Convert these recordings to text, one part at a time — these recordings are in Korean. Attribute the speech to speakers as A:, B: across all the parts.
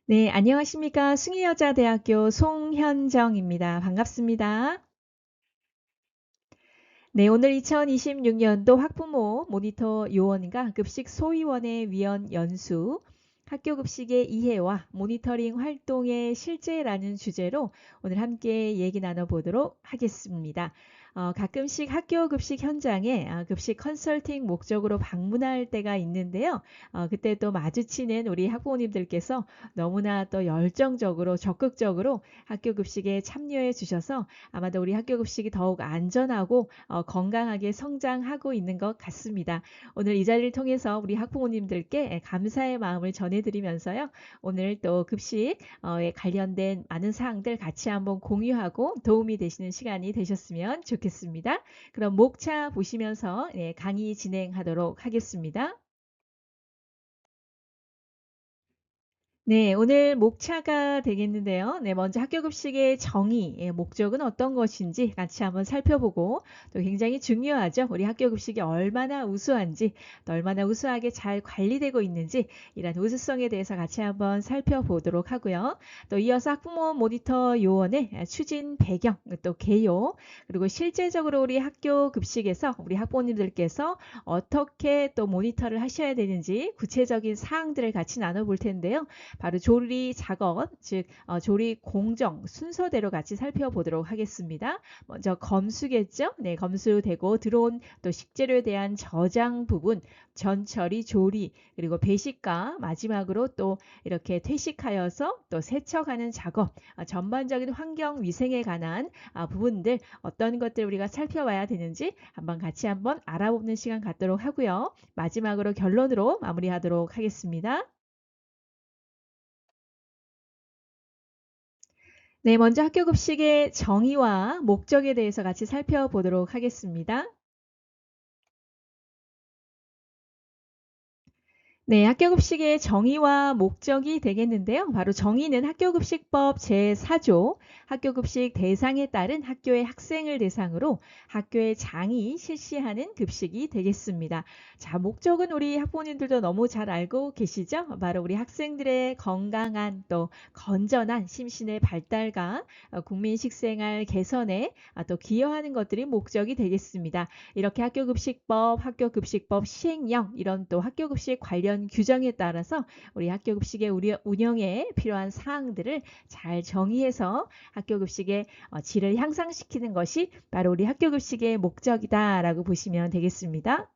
A: 네, 안녕하십니까. 숭의여자대학교 송현정입니다. 반갑습니다. 네, 오늘 2026년도 학부모 모니터 요원과 급식 소위원회 위원 연수, 학교 급식의 이해와 모니터링 활동의 실제라는 주제로 오늘 함께 얘기 나눠보도록 하겠습니다. 가끔씩 학교 급식 현장에 급식 컨설팅 목적으로 방문할 때가 있는데요. 그때 또 마주치는 우리 학부모님들께서 너무나 또 열정적으로 적극적으로 학교 급식에 참여해 주셔서 아마도 우리 학교 급식이 더욱 안전하고 건강하게 성장하고 있는 것 같습니다. 오늘 이 자리를 통해서 우리 학부모님들께 감사의 마음을 전해드리면서요. 오늘 또 급식에 관련된 많은 사항들 같이 한번 공유하고 도움이 되시는 시간이 되셨으면 좋겠습니다. 그럼 목차 보시면서 강의 진행하도록 하겠습니다. 네, 오늘 목차가 되겠는데요. 네, 먼저 학교 급식의 정의, 목적은 어떤 것인지 같이 한번 살펴보고 또 굉장히 중요하죠. 우리 학교 급식이 얼마나 우수한지, 또 얼마나 우수하게 잘 관리되고 있는지 이런 우수성에 대해서 같이 한번 살펴보도록 하고요. 또 이어서 학부모 모니터 요원의 추진 배경, 또 개요, 그리고 실제적으로 우리 학교 급식에서 우리 학부모님들께서 어떻게 또 모니터를 하셔야 되는지 구체적인 사항들을 같이 나눠볼 텐데요. 바로 조리 작업, 즉 조리 공정 순서대로 같이 살펴보도록 하겠습니다. 먼저 검수겠죠? 네, 검수되고 들어온 또 식재료에 대한 저장 부분, 전처리, 조리, 그리고 배식과 마지막으로 또 이렇게 퇴식하여서 또 세척하는 작업, 전반적인 환경 위생에 관한 부분들 어떤 것들 우리가 살펴봐야 되는지 한번 알아보는 시간 갖도록 하고요. 마지막으로 결론으로 마무리하도록 하겠습니다. 네, 먼저 학교 급식의 정의와 목적에 대해서 같이 살펴보도록 하겠습니다. 네, 학교급식의 정의와 목적이 되겠는데요. 바로 정의는 학교급식법 제4조 학교급식 대상에 따른 학교의 학생을 대상으로 학교의 장이 실시하는 급식이 되겠습니다. 자, 목적은 우리 학부모님들도 너무 잘 알고 계시죠? 바로 우리 학생들의 건강한 또 건전한 심신의 발달과 국민 식생활 개선에 또 기여하는 것들이 목적이 되겠습니다. 이렇게 학교급식법, 학교급식법 시행령 이런 또 학교급식 관련 규정에 따라서 우리 학교급식의 운영에 필요한 사항들을 잘 정의해서 학교급식의 질을 향상시키는 것이 바로 우리 학교급식의 목적이다라고 보시면 되겠습니다.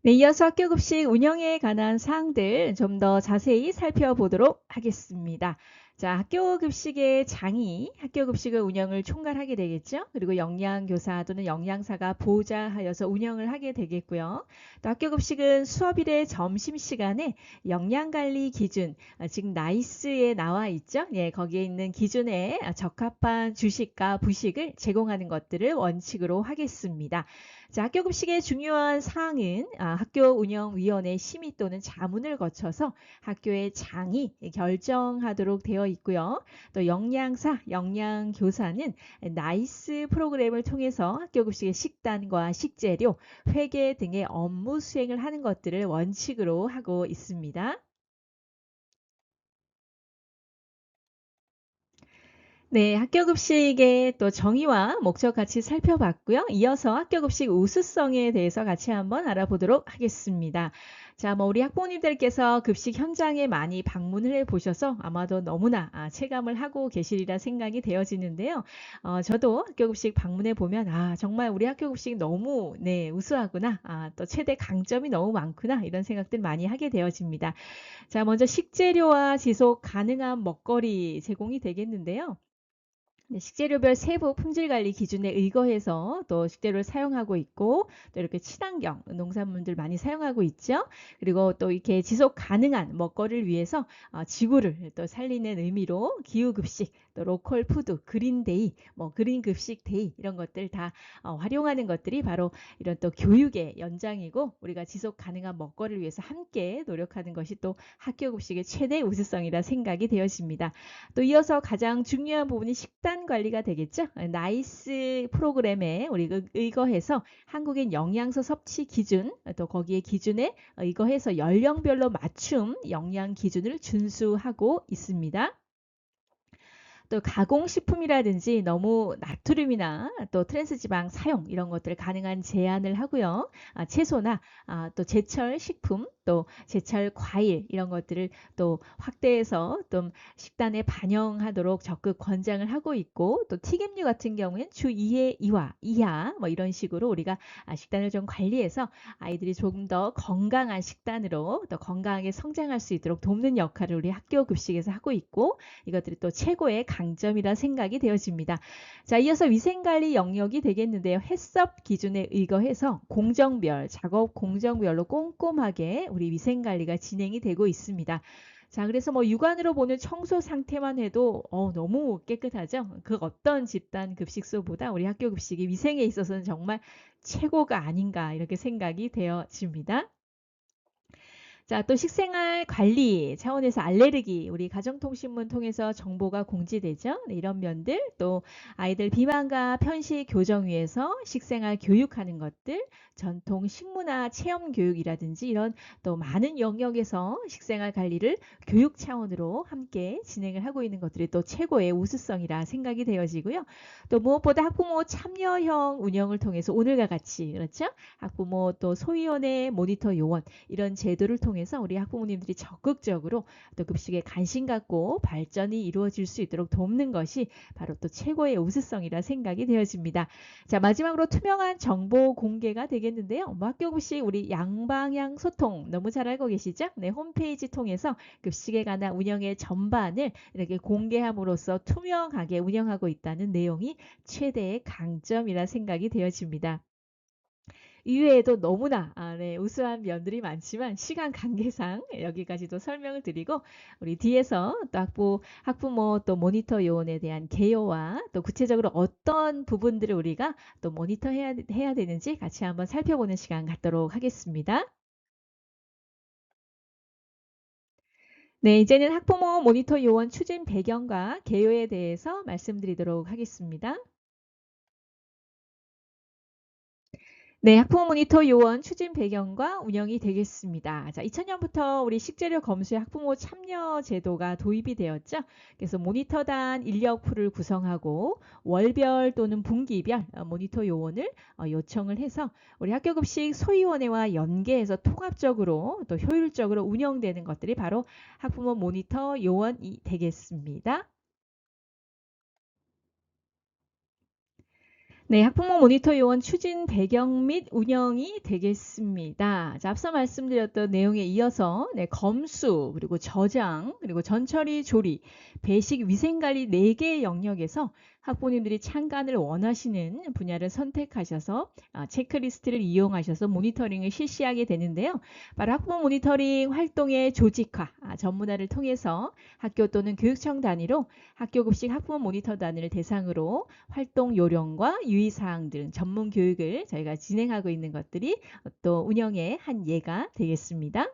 A: 네, 이어서 학교급식 운영에 관한 사항들 좀 더 자세히 살펴보도록 하겠습니다. 자, 학교급식의 장이 학교급식의 운영을 총괄하게 되겠죠. 그리고 영양교사 또는 영양사가 보좌하여서 운영을 하게 되겠고요. 또 학교급식은 수업일의 점심시간에 영양관리 기준, 지금 나이스에 나와 있죠. 예, 거기에 있는 기준에 적합한 주식과 부식을 제공하는 것들을 원칙으로 하겠습니다. 자, 학교급식의 중요한 사항은 학교운영위원회 심의 또는 자문을 거쳐서 학교의 장이 결정하도록 되어 있고요. 또 영양사, 영양교사는 나이스 프로그램을 통해서 학교급식의 식단과 식재료, 회계 등의 업무 수행을 하는 것들을 원칙으로 하고 있습니다. 네, 학교급식의 또 정의와 목적 같이 살펴봤고요. 이어서 학교급식 우수성에 대해서 같이 한번 알아보도록 하겠습니다. 자, 우리 학부모님들께서 급식 현장에 많이 방문을 해 보셔서 아마도 너무나 체감을 하고 계시리라 생각이 되어지는데요. 저도 학교급식 방문해 보면 정말 우리 학교급식 너무 네, 우수하구나. 또 최대 강점이 너무 많구나. 이런 생각들 많이 하게 되어집니다. 자, 먼저 식재료와 지속 가능한 먹거리 제공이 되겠는데요. 네, 식재료별 세부 품질 관리 기준에 의거해서 또 식재료를 사용하고 있고 또 이렇게 친환경 농산물들 많이 사용하고 있죠. 그리고 또 이렇게 지속 가능한 먹거리를 위해서 지구를 또 살리는 의미로 기후 급식, 또 로컬 푸드, 그린데이, 그린 급식 데이 이런 것들 다 활용하는 것들이 바로 이런 또 교육의 연장이고 우리가 지속 가능한 먹거리를 위해서 함께 노력하는 것이 또 학교 급식의 최대 우수성이라 생각이 되어집니다. 또 이어서 가장 중요한 부분이 식단 식단 관리가 되겠죠. 나이스 프로그램에 우리 의거해서 한국인 영양소 섭취 기준 또 거기에 기준에 의거해서 연령별로 맞춤 영양 기준을 준수하고 있습니다. 또 가공식품이라든지 너무 나트륨이나 또 트랜스지방 사용 이런 것들을 가능한 제한을 하고요. 채소나 또 제철 식품 또 제철 과일 이런 것들을 또 확대해서 좀 식단에 반영하도록 적극 권장을 하고 있고 또 튀김류 같은 경우에는 주 2회 이하 뭐 이런 식으로 우리가 식단을 좀 관리해서 아이들이 조금 더 건강한 식단으로 더 건강하게 성장할 수 있도록 돕는 역할을 우리 학교 급식에서 하고 있고 이것들이 또 최고의 강점이라 생각이 되어집니다. 자, 이어서 위생관리 영역이 되겠는데요. 해썹 기준에 의거해서 공정별, 작업 공정별로 꼼꼼하게 우리 위생관리가 진행이 되고 있습니다. 자, 그래서 뭐 육안으로 보는 청소 상태만 해도 너무 깨끗하죠. 그 어떤 집단 급식소보다 우리 학교 급식이 위생에 있어서는 정말 최고가 아닌가 이렇게 생각이 되어집니다. 자, 또 식생활 관리 차원에서 알레르기 우리 가정통신문 통해서 정보가 공지되죠. 네, 이런 면들 또 아이들 비만과 편식 교정 위해서 식생활 교육하는 것들 전통 식문화 체험 교육이라든지 이런 또 많은 영역에서 식생활 관리를 교육 차원으로 함께 진행을 하고 있는 것들이 또 최고의 우수성이라 생각이 되어지고요. 또 무엇보다 학부모 참여형 운영을 통해서 오늘과 같이 그렇죠? 학부모 또 소위원회 모니터 요원 이런 제도를 통해서 우리 학부모님들이 적극적으로 또 급식에 관심 갖고 발전이 이루어질 수 있도록 돕는 것이 바로 또 최고의 우수성이라 생각이 되어집니다. 자, 마지막으로 투명한 정보 공개가 되겠는데요. 뭐 학교 급식 우리 양방향 소통 너무 잘 알고 계시죠? 네, 홈페이지 통해서 급식에 관한 운영의 전반을 이렇게 공개함으로써 투명하게 운영하고 있다는 내용이 최대의 강점이라 생각이 되어집니다. 이외에도 너무나 네, 우수한 면들이 많지만 시간 관계상 여기까지도 설명을 드리고 우리 뒤에서 또 학부모 또 모니터 요원에 대한 개요와 또 구체적으로 어떤 부분들을 우리가 또 모니터 해야 되는지 같이 한번 살펴보는 시간 갖도록 하겠습니다. 네, 이제는 학부모 모니터 요원 추진 배경과 개요에 대해서 말씀드리도록 하겠습니다. 네, 학부모 모니터 요원 추진 배경과 운영이 되겠습니다. 자, 2000년부터 우리 식재료 검수의 학부모 참여 제도가 도입이 되었죠. 그래서 모니터단 인력풀을 구성하고 월별 또는 분기별 모니터 요원을 요청을 해서 우리 학교급식 소위원회와 연계해서 통합적으로 또 효율적으로 운영되는 것들이 바로 학부모 모니터 요원이 되겠습니다. 네, 학부모 모니터 요원 추진 배경 및 운영이 되겠습니다. 자, 앞서 말씀드렸던 내용에 이어서 검수, 그리고 저장, 그리고 전처리 조리, 배식 위생관리 4개 영역에서 학부모님들이 참관을 원하시는 분야를 선택하셔서 체크리스트를 이용하셔서 모니터링을 실시하게 되는데요. 바로 학부모 모니터링 활동의 조직화, 전문화를 통해서 학교 또는 교육청 단위로 학교급식 학부모 모니터단을 대상으로 활동 요령과 유의사항들, 전문 교육을 저희가 진행하고 있는 것들이 또 운영의 한 예가 되겠습니다.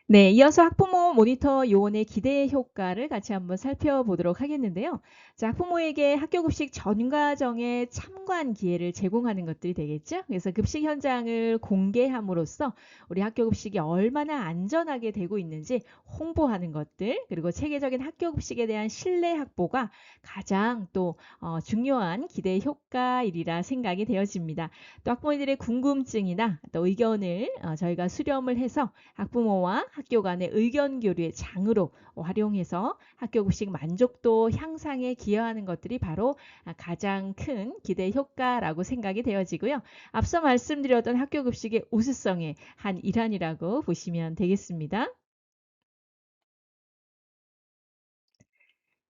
A: 네, 이어서 학부모 모니터 요원의 기대 효과를 같이 한번 살펴보도록 하겠는데요. 자, 학부모에게 학교 급식 전 과정의 참관 기회를 제공하는 것들이 되겠죠. 그래서 급식 현장을 공개함으로써 우리 학교 급식이 얼마나 안전하게 되고 있는지 홍보하는 것들, 그리고 체계적인 학교 급식에 대한 신뢰 확보가 가장 또 중요한 기대 효과이라 생각이 되어집니다. 또 학부모들의 궁금증이나 또 의견을 저희가 수렴을 해서 학부모와 학교 간의 의견 교류의 장으로 활용해서 학교 급식 만족도 향상에 기여하는 것들이 바로 가장 큰 기대 효과라고 생각이 되어지고요. 앞서 말씀드렸던 학교 급식의 우수성의 한 일환이라고 보시면 되겠습니다.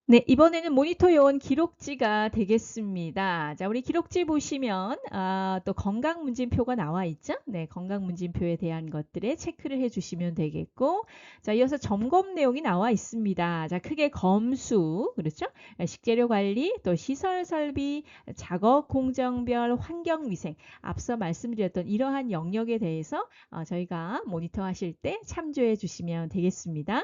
A: 네, 이번에는 모니터 요원 기록지가 되겠습니다. 자, 우리 기록지 보시면 또 건강 문진표가 나와 있죠? 네, 건강 문진표에 대한 것들에 체크를 해주시면 되겠고, 자, 이어서 점검 내용이 나와 있습니다. 자, 크게 검수, 그렇죠? 식재료 관리, 또 시설 설비, 작업 공정별 환경 위생, 앞서 말씀드렸던 이러한 영역에 대해서 저희가 모니터 하실 때 참조해 주시면 되겠습니다.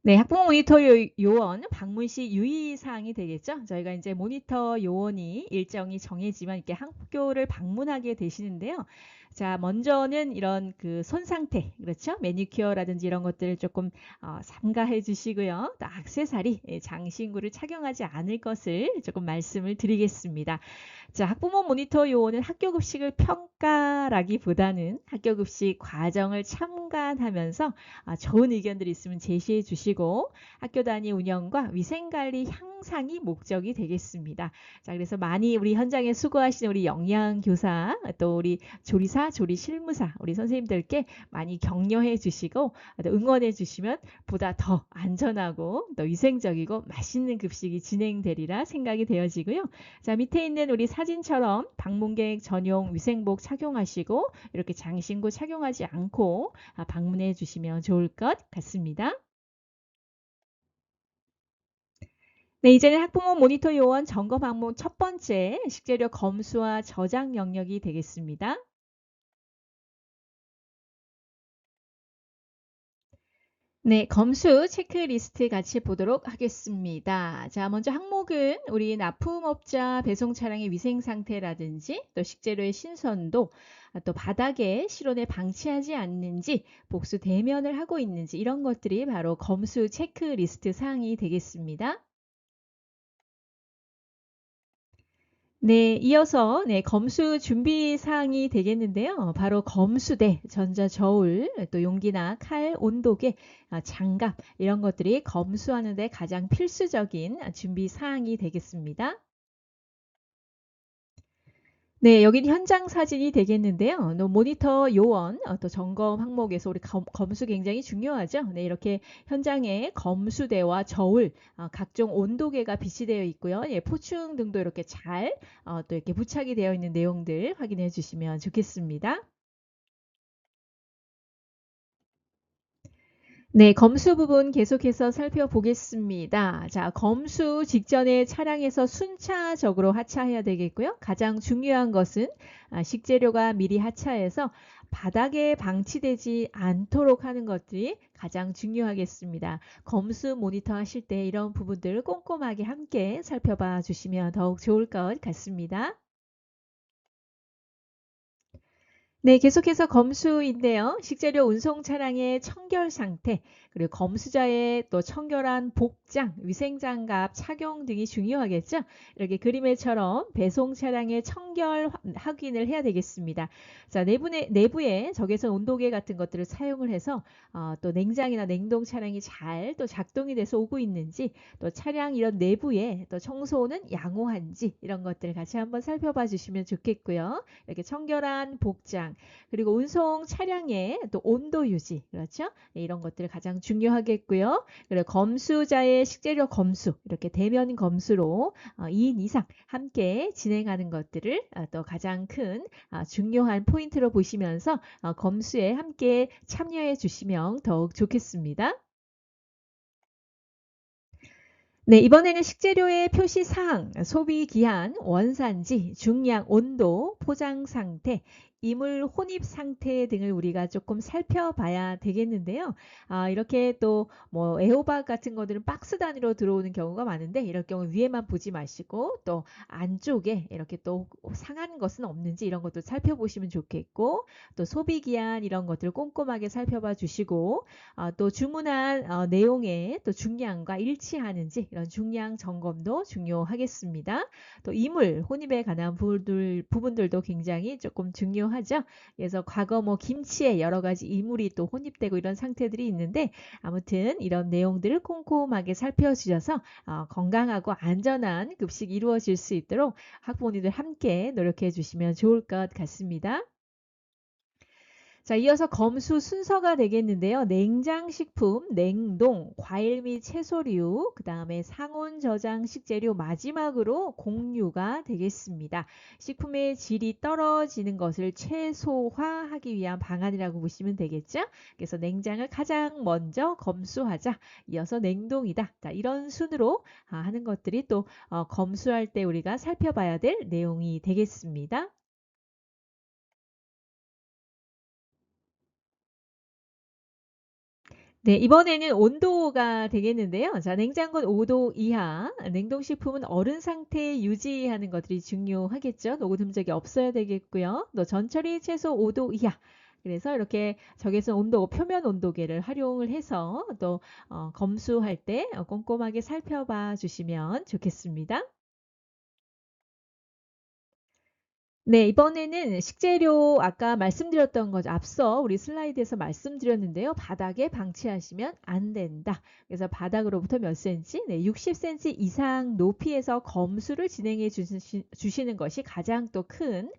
A: 네. 학부모 모니터 요원 방문 시 유의 사항이 되겠죠. 저희가 인제 모니터 요원이 일정이 정해지면 이렇게 학교를 방문하게 되시는데요. 자, 먼저는 이런 그 손 상태, 그렇죠? 매니큐어라든지 이런 것들을 쪼끔 삼가해 주시고요. 또 액세서리, 예, 장신구를 착용하지 않을 것을 쪼끔 말씀을 드리겠습니다. 자, 학부모 모니터 요원은 학교 급식을 평가라기보다는 학교 급식 과정을 참관하면서 좋은 의견들이 있으면 제시해 주시고 학교 단위 운영과 위생 관리 향상이 목적이 되겠습니다. 자, 그래서 많이 우리 현장에 수고하시는 우리 영양교사, 또 우리 조리사, 조리실무사, 우리 선생님들께 많이 격려해 주시고 또 응원해 주시면 보다 더 안전하고 또 위생적이고 맛있는 급식이 진행되리라 생각이 되어지고요. 자, 밑에 있는 우리 사진처럼 방문객 전용 위생복 착용하시고 이렇게 장신구 착용하지 않고 방문해 주시면 좋을 것 같습니다. 네, 이제는 학부모 모니터 요원 점검 항목 첫 번째, 식재료 검수와 저장 영역이 되겠습니다. 네, 검수 체크리스트 같이 보도록 하겠습니다. 자, 먼저 항목은 우리 납품업자 배송 차량의 위생 상태라든지 또 식재료의 신선도, 또 바닥에 실온에 방치하지 않는지, 복수 대면을 하고 있는지 이런 것들이 바로 검수 체크리스트 사항이 되겠습니다. 네, 이어서 네, 검수 준비 사항이 되겠는데요. 바로 검수대, 전자저울, 또 용기나 칼, 온도계, 장갑 이런 것들이 검수하는 데 가장 필수적인 준비 사항이 되겠습니다. 네, 여기는 현장 사진이 되겠는데요. 모니터 요원, 또 점검 항목에서 우리 검수 굉장히 중요하죠. 네, 이렇게 현장에 검수대와 저울, 각종 온도계가 비치되어 있고요. 예, 포충 등도 이렇게 잘, 또 이렇게 부착이 되어 있는 내용들 확인해 주시면 좋겠습니다. 네, 검수 부분 계속해서 살펴보겠습니다. 자, 검수 직전에 차량에서 순차적으로 하차해야 되겠고요. 가장 중요한 것은 식재료가 미리 하차해서 바닥에 방치되지 않도록 하는 것들이 가장 중요하겠습니다. 검수 모니터 하실 때 이런 부분들을 꼼꼼하게 함께 살펴봐 주시면 더욱 좋을 것 같습니다. 네, 계속해서 검수인데요. 식재료 운송 차량의 청결 상태, 그리고 검수자의 또 청결한 복장, 위생장갑 착용 등이 중요하겠죠. 이렇게 그림에처럼 배송 차량의 청결 확인을 해야 되겠습니다. 자, 내부에 적외선 온도계 같은 것들을 사용을 해서 또 냉장이나 냉동 차량이 잘 또 작동이 돼서 오고 있는지, 또 차량 이런 내부에 또 청소는 양호한지 이런 것들 같이 한번 살펴봐 주시면 좋겠고요. 이렇게 청결한 복장, 그리고 운송 차량의 또 온도 유지, 그렇죠? 네, 이런 것들 가장 중요하겠고요. 그리고 검수자의 식재료 검수, 이렇게 대면 검수로 2인 이상 함께 진행하는 것들을 또 가장 큰 중요한 포인트로 보시면서 검수에 함께 참여해 주시면 더욱 좋겠습니다. 네, 이번에는 식재료의 표시 사항, 소비 기한, 원산지, 중량, 온도, 포장 상태, 이물 혼입 상태 등을 우리가 조금 살펴봐야 되겠는데요. 이렇게 또 뭐 애호박 같은 거들은 박스 단위로 들어오는 경우가 많은데 이럴 경우 위에만 보지 마시고 또 안쪽에 이렇게 또 상한 것은 없는지 이런 것도 살펴보시면 좋겠고, 또 소비 기한 이런 것들을 꼼꼼하게 살펴봐 주시고, 또 주문한 내용의 또 중량과 일치하는지 이런 중량 점검도 중요하겠습니다. 또 이물, 혼입에 관한 부분들도 굉장히 조금 중요하죠. 그래서 과거 뭐 김치에 여러 가지 이물이 또 혼입되고 이런 상태들이 있는데, 아무튼 이런 내용들을 꼼꼼하게 살펴주셔서 건강하고 안전한 급식 이루어질 수 있도록 학부모님들 함께 노력해 주시면 좋을 것 같습니다. 자, 이어서 검수 순서가 되겠는데요. 냉장식품, 냉동, 과일 및 채소류, 그 다음에 상온 저장 식재료, 마지막으로 공유가 되겠습니다. 식품의 질이 떨어지는 것을 최소화하기 위한 방안이라고 보시면 되겠죠. 그래서 냉장을 가장 먼저 검수하자. 이어서 냉동이다. 자, 이런 순으로 하는 것들이 또 검수할 때 우리가 살펴봐야 될 내용이 되겠습니다. 네, 이번에는 온도가 되겠는데요. 자, 냉장고는 5도 이하, 냉동식품은 얼은 상태에 유지하는 것들이 중요하겠죠. 녹은 흔적이 없어야 되겠고요. 또 전처리 최소 5도 이하. 그래서 이렇게 적외선 온도, 표면 온도계를 활용을 해서 또 검수할 때 꼼꼼하게 살펴봐 주시면 좋겠습니다. 네, 이번에는 식재료 아까 말씀드렸던 거죠. 앞서 우리 슬라이드에서 말씀드렸는데요. 바닥에 방치하시면 안 된다. 그래서 바닥으로부터 몇 센치? 네, 60cm 이상 높이에서 검수를 진행해 주시는 것이 가장 또 큰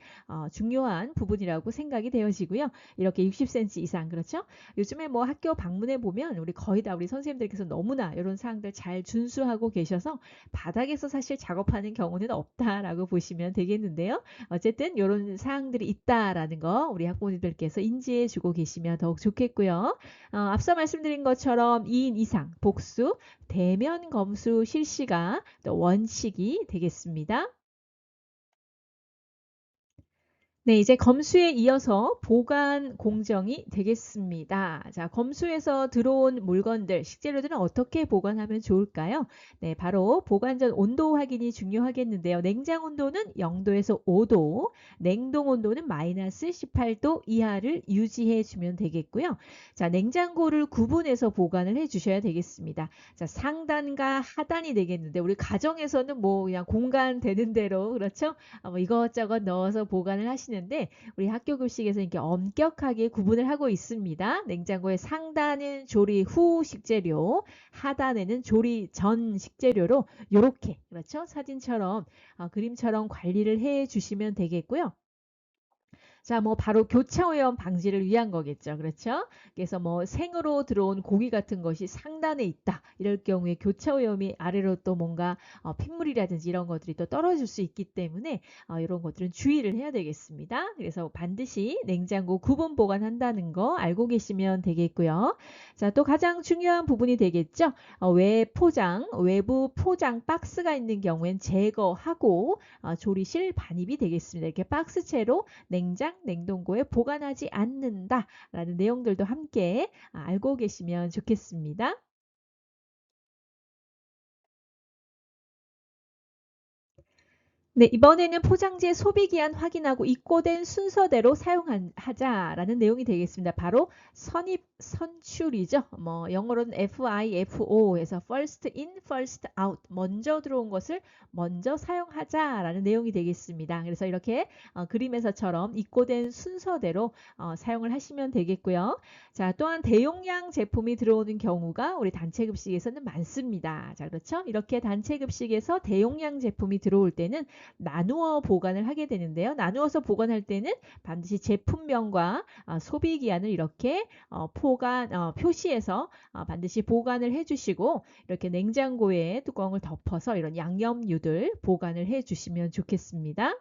A: 중요한 부분이라고 생각이 되어지고요. 이렇게 60cm 이상 그렇죠? 요즘에 뭐 학교 방문해 보면 우리 거의 다 우리 선생님들께서 너무나 이런 사항들 잘 준수하고 계셔서 바닥에서 사실 작업하는 경우는 없다라고 보시면 되겠는데요. 어쨌든 요런 사항들이 있다라는 거 우리 학부모님들께서 인지해 주고 계시면 더욱 좋겠고요. 앞서 말씀드린 것처럼 2인 이상 복수, 대면 검수 실시가 또 원칙이 되겠습니다. 네, 이제 검수에 이어서 보관 공정이 되겠습니다. 자, 검수에서 들어온 물건들, 식재료들은 어떻게 보관하면 좋을까요? 네, 바로 보관 전 온도 확인이 중요하겠는데요. 냉장 온도는 0도에서 5도, 냉동 온도는 마이너스 18도 이하를 유지해 주면 되겠고요. 자, 냉장고를 구분해서 보관을 해 주셔야 되겠습니다. 자, 상단과 하단이 되겠는데 우리 가정에서는 뭐 그냥 공간 되는 대로 그렇죠? 뭐 이것저것 넣어서 보관을 하시는데 우리 학교 급식에서 이렇게 엄격하게 구분을 하고 있습니다. 냉장고의 상단은 조리 후 식재료, 하단에는 조리 전 식재료로 요렇게 그렇죠? 사진처럼 그림처럼 관리를 해 주시면 되겠고요. 자, 뭐 바로 교차 오염 방지를 위한 거겠죠. 그렇죠? 그래서 뭐 생으로 들어온 고기 같은 것이 상단에 있다. 이럴 경우에 교차 오염이 아래로 또 뭔가 핏물이라든지 이런 것들이 또 떨어질 수 있기 때문에 이런 것들은 주의를 해야 되겠습니다. 그래서 반드시 냉장고 구분 보관한다는 거 알고 계시면 되겠고요. 자, 또 가장 중요한 부분이 되겠죠. 외포장, 외부 포장 박스가 있는 경우엔 제거하고 조리실 반입이 되겠습니다. 이렇게 박스채로 냉장, 냉동고에 보관하지 않는다라는 내용들도 함께 알고 계시면 좋겠습니다. 네, 이번에는 포장재 소비기한 확인하고 입고된 순서대로 사용하자라는 내용이 되겠습니다. 바로 선입 선출이죠. 뭐 영어로는 FIFO 해서 first in, first out. 먼저 들어온 것을 먼저 사용하자라는 내용이 되겠습니다. 그래서 이렇게 그림에서처럼 입고된 순서대로 사용을 하시면 되겠고요. 자, 또한 대용량 제품이 들어오는 경우가 우리 단체 급식에서는 많습니다. 자, 그렇죠? 이렇게 단체 급식에서 대용량 제품이 들어올 때는 나누어 보관을 하게 되는데요. 나누어서 보관할 때는 반드시 제품명과 소비 기한을 이렇게 표시해서 반드시 보관을 해주시고 이렇게 냉장고에 뚜껑을 덮어서 이런 양념류들 보관을 해주시면 좋겠습니다.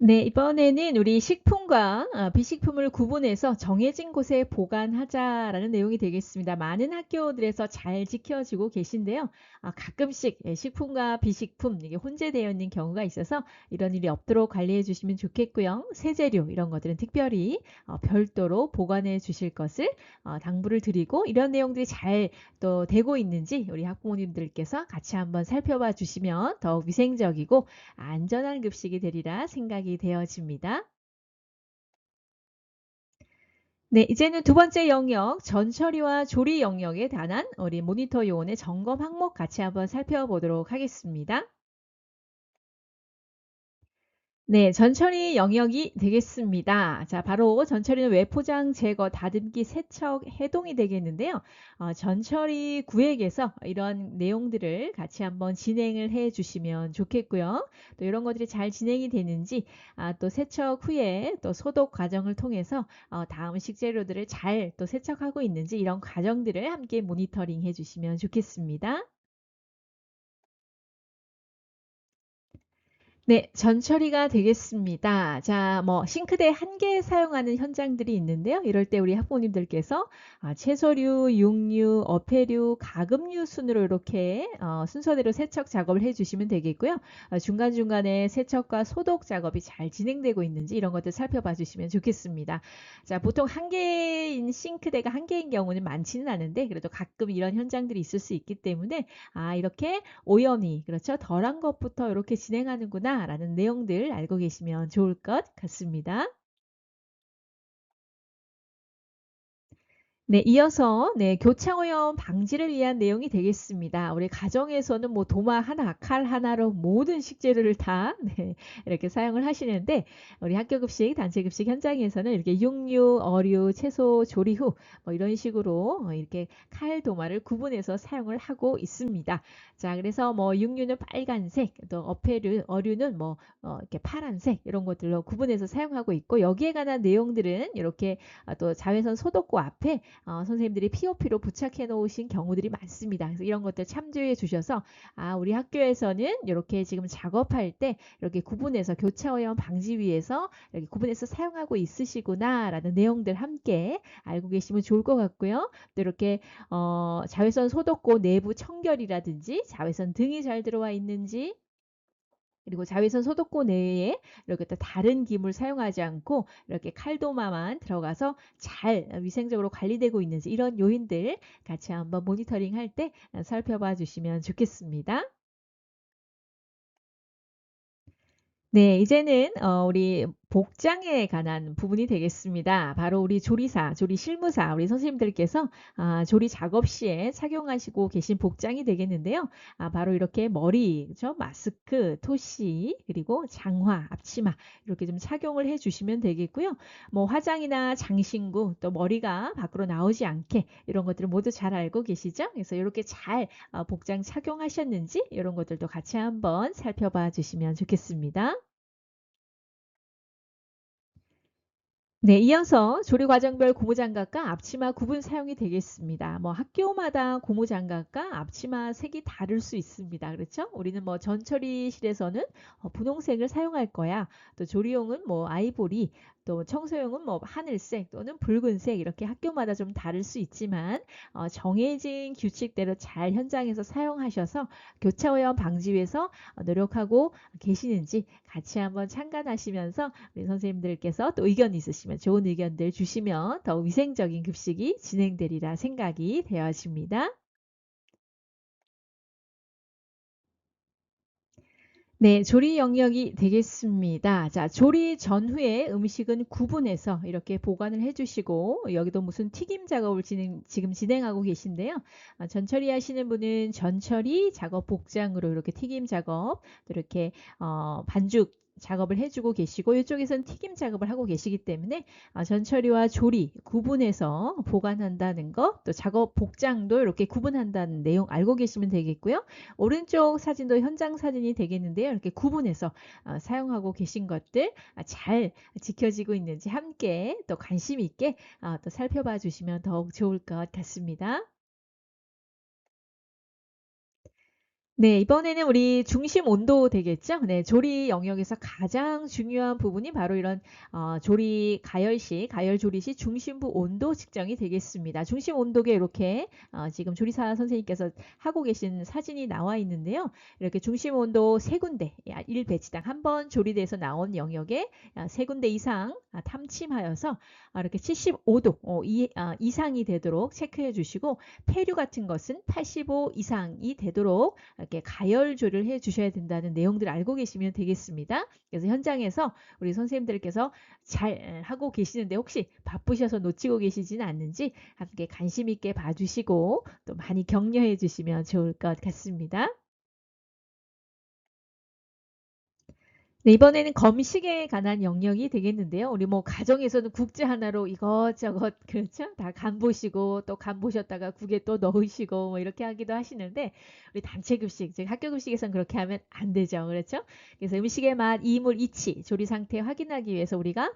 A: 네, 이번에는 우리 식품과 비식품을 구분해서 정해진 곳에 보관하자라는 내용이 되겠습니다. 많은 학교들에서 잘 지켜지고 계신데요. 가끔씩 식품과 비식품 이게 혼재되어 있는 경우가 있어서 이런 일이 없도록 관리해 주시면 좋겠고요. 세제류 이런 것들은 특별히 별도로 보관해 주실 것을 당부를 드리고 이런 내용들이 잘 또 되고 있는지 우리 학부모님들께서 같이 한번 살펴봐 주시면 더욱 위생적이고 안전한 급식이 되리라 생각이 되어집니다. 네, 이제는 두 번째 영역, 전처리와 조리 영역에 관한 우리 모니터 요원의 점검 항목 같이 한번 살펴보도록 하겠습니다. 네, 전처리 영역이 되겠습니다. 자, 바로 전처리는 외포장 제거, 다듬기, 세척, 해동이 되겠는데요. 전처리 구획에서 이런 내용들을 같이 한번 진행을 해 주시면 좋겠고요. 또 이런 것들이 잘 진행이 되는지, 또 세척 후에 또 소독 과정을 통해서 다음 식재료들을 잘 또 세척하고 있는지 이런 과정들을 함께 모니터링 해 주시면 좋겠습니다. 네, 전처리가 되겠습니다. 자, 뭐 싱크대 한 개 사용하는 현장들이 있는데요. 이럴 때 우리 학부모님들께서 채소류, 육류, 어패류, 가금류 순으로 이렇게 순서대로 세척 작업을 해주시면 되겠고요. 중간중간에 세척과 소독 작업이 잘 진행되고 있는지 이런 것들 살펴봐 주시면 좋겠습니다. 자, 보통 한 개인 싱크대가 한 개인 경우는 많지는 않은데 그래도 가끔 이런 현장들이 있을 수 있기 때문에 이렇게 오염이 그렇죠. 덜한 것부터 이렇게 진행하는구나 라는 내용들 알고 계시면 좋을 것 같습니다. 네, 이어서 교차오염 방지를 위한 내용이 되겠습니다. 우리 가정에서는 뭐 도마 하나, 칼 하나로 모든 식재료를 다 이렇게 사용을 하시는데 우리 학교 급식, 단체 급식 현장에서는 이렇게 육류, 어류, 채소 조리 후 뭐 이런 식으로 이렇게 칼, 도마를 구분해서 사용을 하고 있습니다. 자, 그래서 뭐 육류는 빨간색, 또 어류는 뭐 이렇게 파란색 이런 것들로 구분해서 사용하고 있고 여기에 관한 내용들은 이렇게 또 자외선 소독구 앞에 선생님들이 POP로 부착해 놓으신 경우들이 많습니다. 그래서 이런 것들 참조해 주셔서 우리 학교에서는 이렇게 지금 작업할 때 이렇게 구분해서 교차오염 방지 위해서 이렇게 구분해서 사용하고 있으시구나라는 내용들 함께 알고 계시면 좋을 것 같고요. 또 이렇게 자외선 소독고 내부 청결이라든지 자외선 등이 잘 들어와 있는지 그리고 자외선 소독고 내에 이렇게 또 다른 기물 사용하지 않고 이렇게 칼도마만 들어가서 잘 위생적으로 관리되고 있는지 이런 요인들 같이 한번 모니터링 할 때 살펴봐 주시면 좋겠습니다. 네, 이제는 우리 복장에 관한 부분이 되겠습니다. 바로 우리 조리사, 조리 실무사, 우리 선생님들께서 조리 작업 시에 착용하시고 계신 복장이 되겠는데요. 바로 이렇게 머리, 그죠? 마스크, 토시, 그리고 장화, 앞치마 이렇게 좀 착용을 해주시면 되겠고요. 뭐 화장이나 장신구, 또 머리가 밖으로 나오지 않게 이런 것들을 모두 잘 알고 계시죠? 그래서 이렇게 잘 복장 착용하셨는지 이런 것들도 같이 한번 살펴봐 주시면 좋겠습니다. 네, 이어서 조리과정별 고무장갑과 앞치마 구분 사용이 되겠습니다. 뭐 학교마다 고무장갑과 앞치마 색이 다를 수 있습니다. 그렇죠? 우리는 뭐 전처리실에서는 분홍색을 사용할 거야. 또 조리용은 뭐 아이보리, 또 청소용은 뭐 하늘색 또는 붉은색 이렇게 학교마다 좀 다를 수 있지만 정해진 규칙대로 잘 현장에서 사용하셔서 교차오염 방지 위해서 노력하고 계시는지 같이 한번 참관하시면서 우리 선생님들께서 또 의견 있으시면 좋은 의견들 주시면 더 위생적인 급식이 진행되리라 생각이 되어집니다. 네, 조리 영역이 되겠습니다. 자, 조리 전후에 음식은 구분해서 이렇게 보관을 해주시고 여기도 무슨 튀김 작업을 지금 진행하고 계신데요. 전처리 하시는 분은 전처리 작업 복장으로 이렇게 튀김 작업, 또 이렇게 반죽 작업을 해주고 계시고 이쪽에서는 튀김 작업을 하고 계시기 때문에 전처리와 조리 구분해서 보관한다는 것, 또 작업 복장도 이렇게 구분한다는 내용 알고 계시면 되겠고요. 오른쪽 사진도 현장 사진이 되겠는데요. 이렇게 구분해서 사용하고 계신 것들 잘 지켜지고 있는지 함께 또 관심 있게 또 살펴봐 주시면 더욱 좋을 것 같습니다. 네, 이번에는 우리 중심 온도 되겠죠? 네, 조리 영역에서 가장 중요한 부분이 바로 이런 조리 가열 시, 가열 조리 시 중심부 온도 측정이 되겠습니다. 중심 온도계 이렇게 지금 조리사 선생님께서 하고 계신 사진이 나와 있는데요. 이렇게 중심 온도 세 군데, 1배치당 한 번 조리돼서 나온 영역에 세 군데 이상 탐침하여서 이렇게 75도 이상이 되도록 체크해 주시고 폐류 같은 것은 85 이상이 되도록 이렇게 가열조를 해 주셔야 된다는 내용들을 알고 계시면 되겠습니다. 그래서 현장에서 우리 선생님들께서 잘 하고 계시는데 혹시 바쁘셔서 놓치고 계시지는 않는지 함께 관심 있게 봐주시고 또 많이 격려해 주시면 좋을 것 같습니다. 네, 이번에는 검식에 관한 영역이 되겠는데요. 우리 뭐 가정에서는 국자 하나로 이것저것 그렇죠? 다 간 보시고 또 간 보셨다가 국에 또 넣으시고 뭐 이렇게 하기도 하시는데 우리 단체 급식, 즉 학교 급식에선 그렇게 하면 안 되죠. 그렇죠? 그래서 음식의 맛, 이물, 이치, 조리 상태 확인하기 위해서 우리가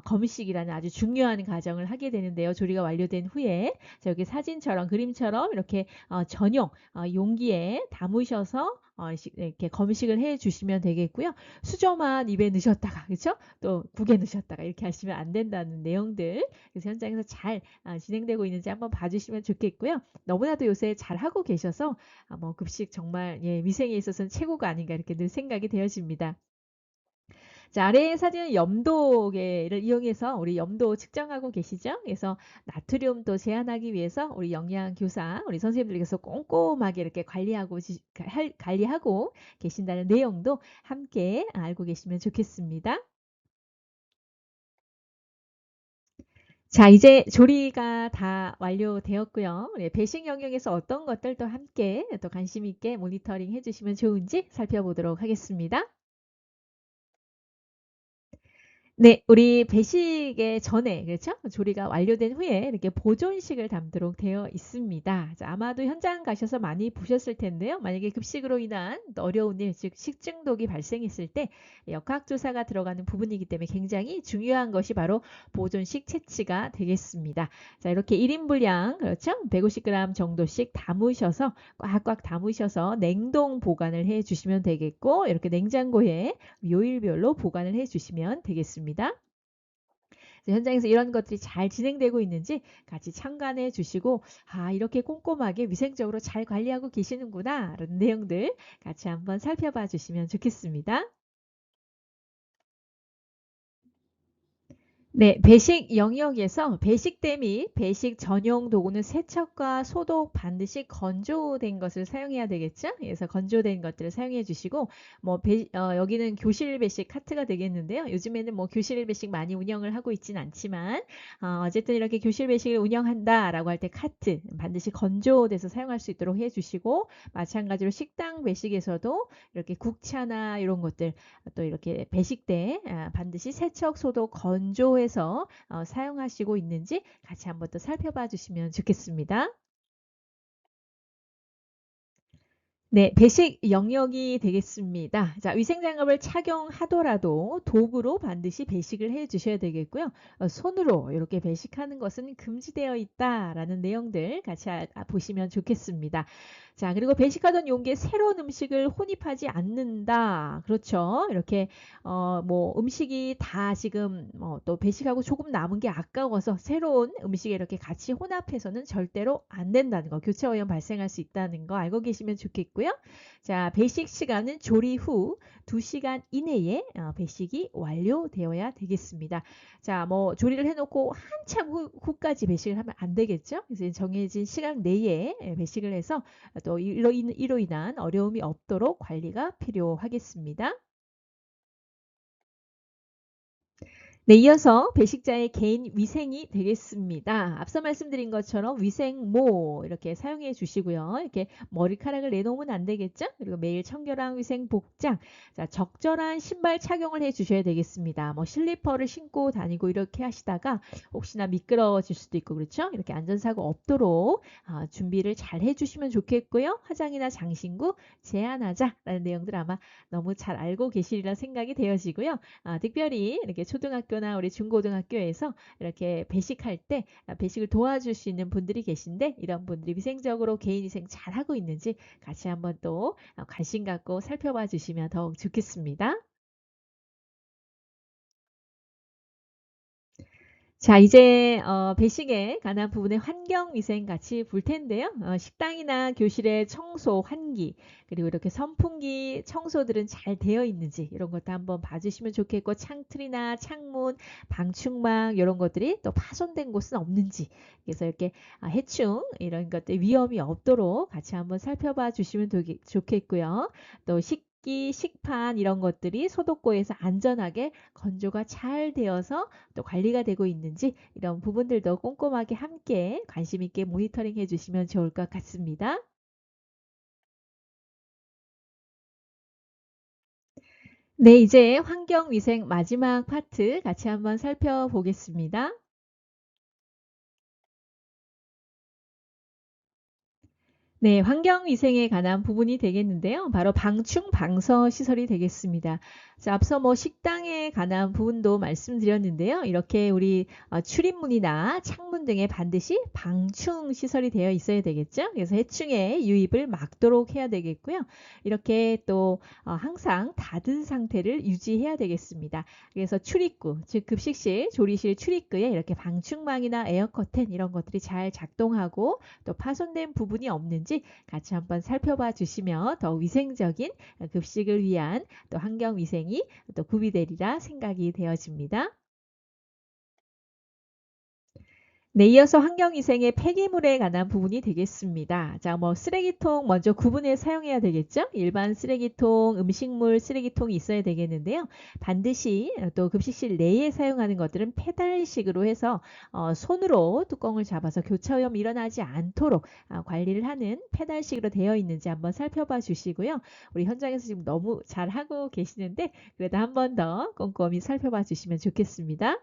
A: 검식이라는 아주 중요한 과정을 하게 되는데요. 조리가 완료된 후에 저기 사진처럼 그림처럼 이렇게 전용 용기에 담으셔서 이렇게 검식을 해 주시면 되겠고요. 수저만 입에 넣으셨다가 그쵸? 또 국에 넣으셨다가 이렇게 하시면 안 된다는 내용들 그래서 현장에서 잘 진행되고 있는지 한번 봐주시면 좋겠고요. 너무나도 요새 잘하고 계셔서 뭐 급식 정말 예, 위생에 있어서는 최고가 아닌가 이렇게 늘 생각이 되어집니다. 자, 아래 사진은 염도계를 이용해서 우리 염도 측정하고 계시죠? 그래서 나트륨도 제한하기 위해서 우리 영양교사, 우리 선생님들께서 꼼꼼하게 이렇게 관리하고 계신다는 내용도 함께 알고 계시면 좋겠습니다. 자, 이제 조리가 다 완료되었고요. 우리 배식 영역에서 어떤 것들도 함께 또 관심 있게 모니터링 해주시면 좋은지 살펴보도록 하겠습니다. 네. 우리 배식의 전에 그렇죠? 조리가 완료된 후에 이렇게 보존식을 담도록 되어 있습니다. 자, 아마도 현장 가셔서 많이 보셨을 텐데요. 만약에 급식으로 인한 또 어려운 일, 즉 식중독이 발생했을 때 역학조사가 들어가는 부분이기 때문에 굉장히 중요한 것이 바로 보존식 채취가 되겠습니다. 자, 이렇게 1인 분량 그렇죠? 150g 정도씩 담으셔서 꽉꽉 담으셔서 냉동 보관을 해 주시면 되겠고 이렇게 냉장고에 요일별로 보관을 해 주시면 되겠습니다. 현장에서 이런 것들이 잘 진행되고 있는지 같이 참관해 주시고 이렇게 꼼꼼하게 위생적으로 잘 관리하고 계시는구나 라는 내용들 같이 한번 살펴봐 주시면 좋겠습니다. 네, 배식 영역에서 배식대 및 배식 전용 도구는 세척과 소독 반드시 건조된 것을 사용해야 되겠죠? 그래서 건조된 것들을 사용해 주시고 여기는 교실 배식 카트가 되겠는데요. 요즘에는 뭐 교실 배식 많이 운영을 하고 있진 않지만 어쨌든 이렇게 교실 배식을 운영한다라고 할 때 카트 반드시 건조돼서 사용할 수 있도록 해 주시고 마찬가지로 식당 배식에서도 이렇게 국차나 이런 것들 또 이렇게 배식대 반드시 세척, 소독, 건조해서 사용하시고 있는지 같이 한번 또 살펴봐 주시면 좋겠습니다. 네, 배식 영역이 되겠습니다. 자, 위생장갑을 착용하더라도 도구로 반드시 배식을 해 주셔야 되겠고요. 손으로 이렇게 배식하는 것은 금지되어 있다라는 내용들 같이 보시면 좋겠습니다. 자, 그리고 배식하던 용기에 새로운 음식을 혼입하지 않는다. 그렇죠. 이렇게 뭐 음식이 다 지금 또 배식하고 조금 남은 게 아까워서 새로운 음식에 이렇게 같이 혼합해서는 절대로 안 된다는 거. 교차 오염 발생할 수 있다는 거 알고 계시면 좋겠고요. 자, 배식 시간은 조리 후 2시간 이내에 배식이 완료되어야 되겠습니다. 자, 뭐 조리를 해놓고 한참 후까지 배식을 하면 안 되겠죠? 그래서 정해진 시간 내에 배식을 해서 또 이로 인한 어려움이 없도록 관리가 필요하겠습니다. 네, 이어서 배식자의 개인 위생이 되겠습니다. 앞서 말씀드린 것처럼 위생모 이렇게 사용해 주시고요. 이렇게 머리카락을 내놓으면 안 되겠죠? 그리고 매일 청결한 위생 복장, 자, 적절한 신발 착용을 해 주셔야 되겠습니다. 뭐 슬리퍼를 신고 다니고 이렇게 하시다가 혹시나 미끄러워질 수도 있고 그렇죠? 이렇게 안전사고 없도록 준비를 잘 해주시면 좋겠고요. 화장이나 장신구 제한하자라는 내용들 아마 너무 잘 알고 계시리라 생각이 되어지고요. 특별히 이렇게 초등학교나 우리 중고등학교에서 이렇게 배식할 때 배식을 도와줄 수 있는 분들이 계신데 이런 분들이 위생적으로 개인위생 잘하고 있는지 같이 한번 또 관심 갖고 살펴봐 주시면 더욱 좋겠습니다. 자, 이제 배식에 관한 부분의 환경위생 같이 볼 텐데요. 식당이나 교실의 청소, 환기, 그리고 이렇게 선풍기 청소들은 잘 되어 있는지 이런 것도 한번 봐주시면 좋겠고 창틀이나 창문, 방충망 이런 것들이 또 파손된 곳은 없는지 그래서 이렇게 해충 이런 것들 위험이 없도록 같이 한번 살펴봐 주시면 좋겠고요. 또 식판 이런 것들이 소독고에서 안전하게 건조가 잘 되어서 또 관리가 되고 있는지 이런 부분들도 꼼꼼하게 함께 관심 있게 모니터링 해주시면 좋을 것 같습니다. 네, 이제 환경위생 마지막 파트 같이 한번 살펴보겠습니다. 네, 환경위생에 관한 부분이 되겠는데요. 바로 방충 방서 시설이 되겠습니다. 자, 앞서 뭐 식당에 관한 부분도 말씀드렸는데요. 이렇게 우리 출입문이나 창문 등에 반드시 방충 시설이 되어 있어야 되겠죠. 그래서 해충의 유입을 막도록 해야 되겠고요. 이렇게 또 항상 닫은 상태를 유지해야 되겠습니다. 그래서 출입구, 즉 급식실, 조리실 출입구에 이렇게 방충망이나 에어커튼 이런 것들이 잘 작동하고 또 파손된 부분이 없는지 같이 한번 살펴봐 주시면 더 위생적인 급식을 위한 또 환경 위생이 또 구비되리라 생각이 되어집니다. 네, 이어서 환경위생의 폐기물에 관한 부분이 되겠습니다. 자, 뭐 쓰레기통 먼저 구분해 사용해야 되겠죠? 일반 쓰레기통, 음식물 쓰레기통이 있어야 되겠는데요. 반드시 또 급식실 내에 사용하는 것들은 페달식으로 해서 손으로 뚜껑을 잡아서 교차 오염이 일어나지 않도록 관리를 하는 페달식으로 되어 있는지 한번 살펴봐 주시고요. 우리 현장에서 지금 너무 잘 하고 계시는데 그래도 한 번 더 꼼꼼히 살펴봐 주시면 좋겠습니다.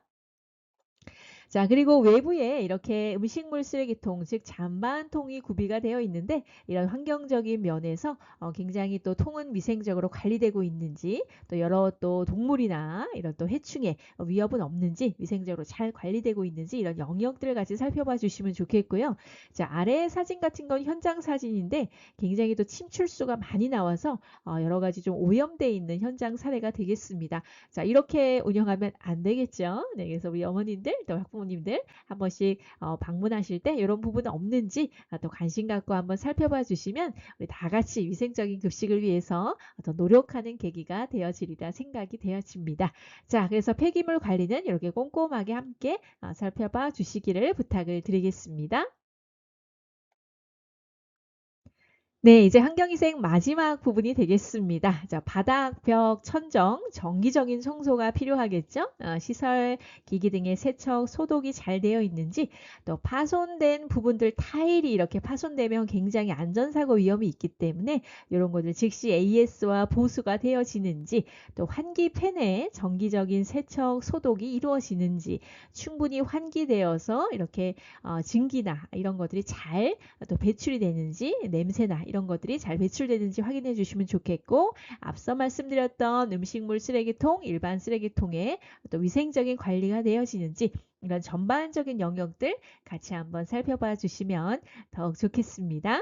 A: 자, 그리고 외부에 이렇게 음식물 쓰레기통, 즉 잔반통이 구비가 되어 있는데 이런 환경적인 면에서 굉장히 또 통은 위생적으로 관리되고 있는지 또 여러 또 동물이나 이런 또 해충의 위협은 없는지 위생적으로 잘 관리되고 있는지 이런 영역들을 같이 살펴봐 주시면 좋겠고요. 자, 아래 사진 같은 건 현장 사진인데 굉장히 또 침출수가 많이 나와서 여러 가지 좀 오염되어 있는 현장 사례가 되겠습니다. 자, 이렇게 운영하면 안 되겠죠. 네, 그래서 우리 어머님들 또 학부모님들 한 번씩 방문하실 때 이런 부분은 없는지 또 관심 갖고 한번 살펴봐 주시면 우리 다 같이 위생적인 급식을 위해서 더 노력하는 계기가 되어지리라 생각이 되어집니다. 자, 그래서 폐기물 관리는 이렇게 꼼꼼하게 함께 살펴봐 주시기를 부탁을 드리겠습니다. 네, 이제 환경위생 마지막 부분이 되겠습니다. 자, 바닥, 벽, 천정, 정기적인 청소가 필요하겠죠? 시설, 기기 등의 세척, 소독이 잘 되어 있는지, 또 파손된 부분들 타일이 이렇게 파손되면 굉장히 안전사고 위험이 있기 때문에 이런 것들 즉시 AS와 보수가 되어지는지, 또 환기팬에 정기적인 세척, 소독이 이루어지는지, 충분히 환기되어서 이렇게 증기나 이런 것들이 잘 또 배출이 되는지, 냄새나 이런 것들이 잘 배출되는지 확인해 주시면 좋겠고 앞서 말씀드렸던 음식물 쓰레기통, 일반 쓰레기통에 또 위생적인 관리가 되어지는지 이런 전반적인 영역들 같이 한번 살펴봐 주시면 더욱 좋겠습니다.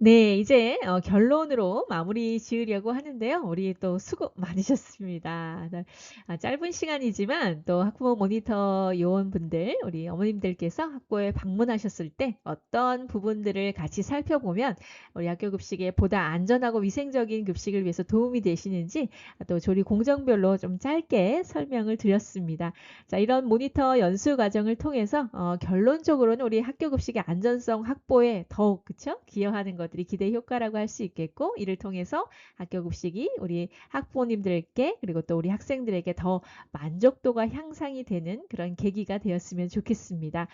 A: 네, 이제 결론으로 마무리 지으려고 하는데요. 우리 또 수고 많으셨습니다. 네, 짧은 시간이지만 또 학부모 모니터 요원분들, 우리 어머님들께서 학교에 방문하셨을 때 어떤 부분들을 같이 살펴보면 우리 학교 급식에 보다 안전하고 위생적인 급식을 위해서 도움이 되시는지 또 조리 공정별로 좀 짧게 설명을 드렸습니다. 자, 이런 모니터 연수 과정을 통해서 결론적으로는 우리 학교 급식의 안전성 확보에 더욱 그쵸? 기여하는 것들이 기대 효과라고 할 수 있겠고 이를 통해서 학교 급식이 우리 학부모님들께 그리고 또 우리 학생들에게 더 만족도가 향상이 되는 그런 계기가 되었으면 좋겠습니다.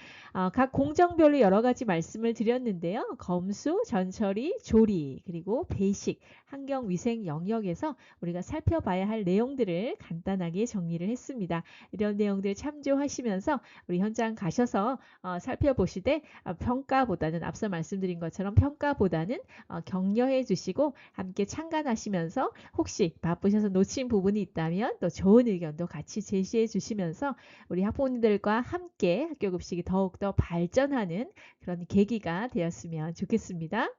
A: 각 공정별로 여러 가지 말씀을 드렸는데요. 검수, 전처리, 조리 그리고 배식, 환경위생 영역에서 우리가 살펴봐야 할 내용들을 간단하게 정리를 했습니다. 이런 내용들 참조하시면서 우리 현장 가셔서 살펴보시되 평가보다는 앞서 말씀드린 것처럼 평가보다는 격려해 주시고 함께 참관하시면서 혹시 바쁘셔서 놓친 부분이 있다면 또 좋은 의견도 같이 제시해 주시면서 우리 학부모님들과 함께 학교 급식이 더욱더 발전하는 그런 계기가 되었으면 좋겠습니다.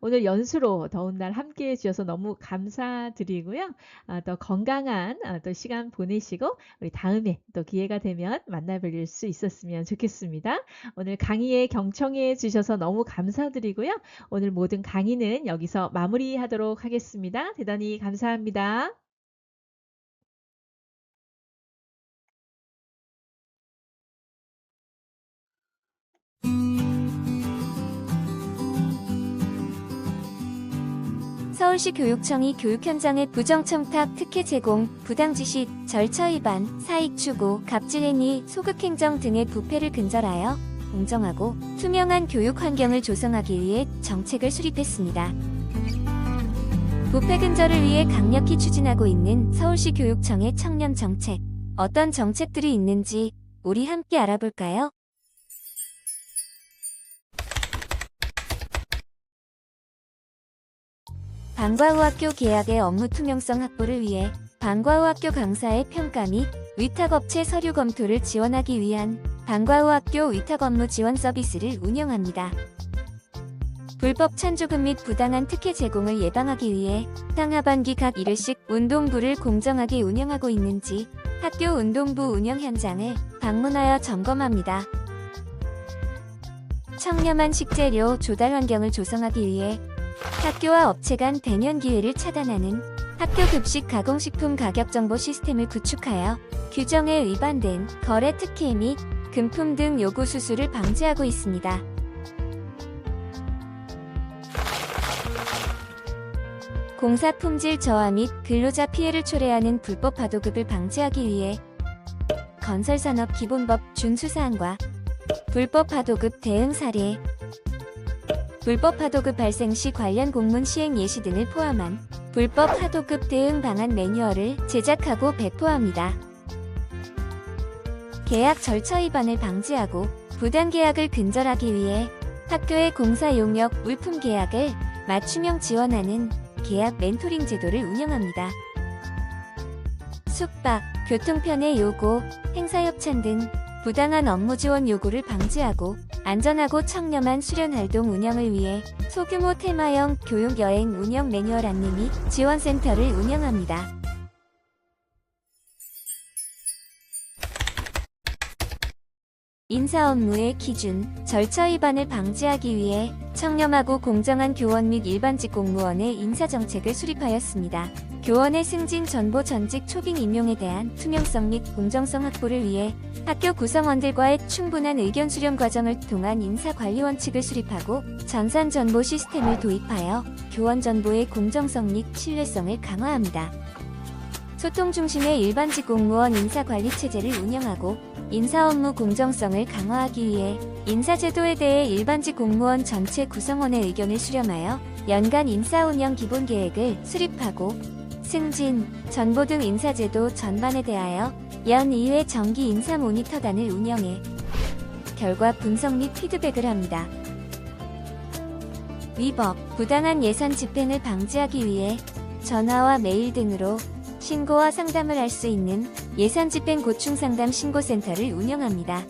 A: 오늘 연수로 더운 날 함께 해주셔서 너무 감사드리고요. 또 건강한 또 시간 보내시고 우리 다음에 또 기회가 되면 만나뵐 수 있었으면 좋겠습니다. 오늘 강의에 경청해 주셔서 너무 감사드리고요. 오늘 모든 강의는 여기서 마무리하도록 하겠습니다. 대단히 감사합니다.
B: 서울시 교육청이 교육 현장의 부정청탁, 특혜 제공, 부당지시, 절차 위반, 사익 추구, 갑질행위, 소극행정 등의 부패를 근절하여 공정하고 투명한 교육 환경을 조성하기 위해 정책을 수립했습니다. 부패 근절을 위해 강력히 추진하고 있는 서울시 교육청의 청년 정책, 어떤 정책들이 있는지 우리 함께 알아볼까요? 방과 후 학교 계약의 업무 투명성 확보를 위해 방과 후 학교 강사의 평가 및 위탁업체 서류 검토를 지원하기 위한 방과 후 학교 위탁 업무 지원 서비스를 운영합니다. 불법 찬조금 및 부당한 특혜 제공을 예방하기 위해 상하반기 각 1회씩 운동부를 공정하게 운영하고 있는지 학교 운동부 운영 현장을 방문하여 점검합니다. 청렴한 식재료 조달 환경을 조성하기 위해 학교와 업체 간 대면 기회를 차단하는 학교 급식 가공식품 가격 정보 시스템을 구축하여 규정에 위반된 거래 특혜 및 금품 등 요구 수수를 방지하고 있습니다. 공사 품질 저하 및 근로자 피해를 초래하는 불법 과도급을 방지하기 위해 건설산업기본법 준수사항과 불법 과도급 대응 사례, 불법 과도급 발생 시 관련 공문 시행 예시 등을 포함한 불법 과도급 대응 방안 매뉴얼을 제작하고 배포합니다. 계약 절차 위반을 방지하고 부당 계약을 근절하기 위해 학교의 공사 용역 물품 계약을 맞춤형 지원하는 계약 멘토링 제도를 운영합니다. 숙박, 교통편의 요구, 행사협찬 등 부당한 업무 지원 요구를 방지하고 안전하고 청렴한 수련활동 운영을 위해 소규모 테마형 교육여행 운영 매뉴얼 안내 및 지원센터를 운영합니다. 인사 업무의 기준, 절차 위반을 방지하기 위해 청렴하고 공정한 교원 및 일반직 공무원의 인사정책을 수립하였습니다. 교원의 승진 전보 전직 초빙 임용에 대한 투명성 및 공정성 확보를 위해 학교 구성원들과의 충분한 의견 수렴 과정을 통한 인사관리 원칙을 수립하고 전산 전보 시스템을 도입하여 교원 전보의 공정성 및 신뢰성을 강화합니다. 소통 중심의 일반직 공무원 인사관리 체제를 운영하고 인사 업무 공정성을 강화하기 위해 인사제도에 대해 일반직 공무원 전체 구성원의 의견을 수렴하여 연간 인사 운영 기본 계획을 수립하고 승진, 전보 등 인사제도 전반에 대하여 연 2회 정기 인사 모니터단을 운영해 결과 분석 및 피드백을 합니다. 위법, 부당한 예산 집행을 방지하기 위해 전화와 메일 등으로 신고와 상담을 할 수 있는 예산집행 고충상담 신고센터를 운영합니다.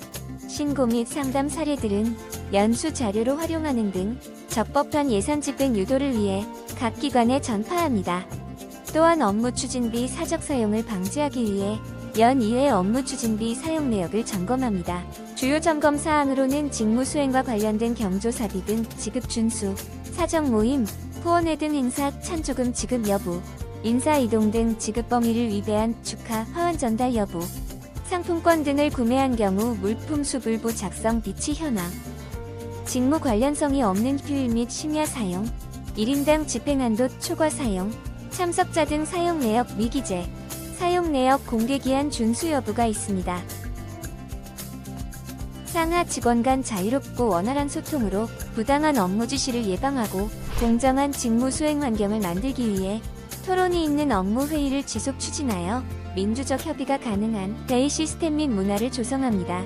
B: 신고 및 상담 사례들은 연수 자료로 활용하는 등 적법한 예산집행 유도를 위해 각 기관에 전파합니다. 또한 업무 추진비 사적 사용을 방지하기 위해 연 2회 업무 추진비 사용 내역을 점검합니다. 주요 점검 사항으로는 직무 수행과 관련된 경조사비 등 지급 준수, 사적 모임, 후원회 등 행사 찬조금 지급 여부, 인사 이동 등 지급 범위를 위배한 축하, 화환 전달 여부, 상품권 등을 구매한 경우 물품 수불부 작성 비치 현황, 직무 관련성이 없는 휴일 및 심야 사용, 1인당 집행한도 초과 사용, 참석자 등 사용 내역 미기재, 사용 내역 공개기한 준수 여부가 있습니다. 상하 직원 간 자유롭고 원활한 소통으로 부당한 업무 지시를 예방하고 공정한 직무 수행 환경을 만들기 위해 토론이 있는 업무 회의를 지속 추진하여 민주적 협의가 가능한 회의 시스템 및 문화를 조성합니다.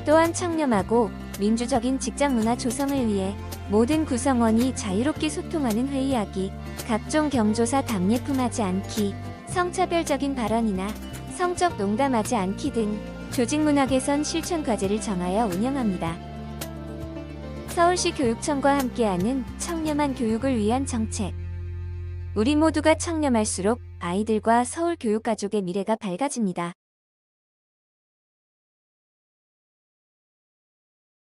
B: 또한 청렴하고 민주적인 직장 문화 조성을 위해 모든 구성원이 자유롭게 소통하는 회의하기, 각종 경조사 답례품하지 않기, 성차별적인 발언이나 성적 농담하지 않기 등 조직문화 개선 실천 과제를 정하여 운영합니다. 서울시 교육청과 함께하는 청렴한 교육을 위한 정책. 우리 모두가 청렴할수록 아이들과 서울 교육가족의 미래가 밝아집니다.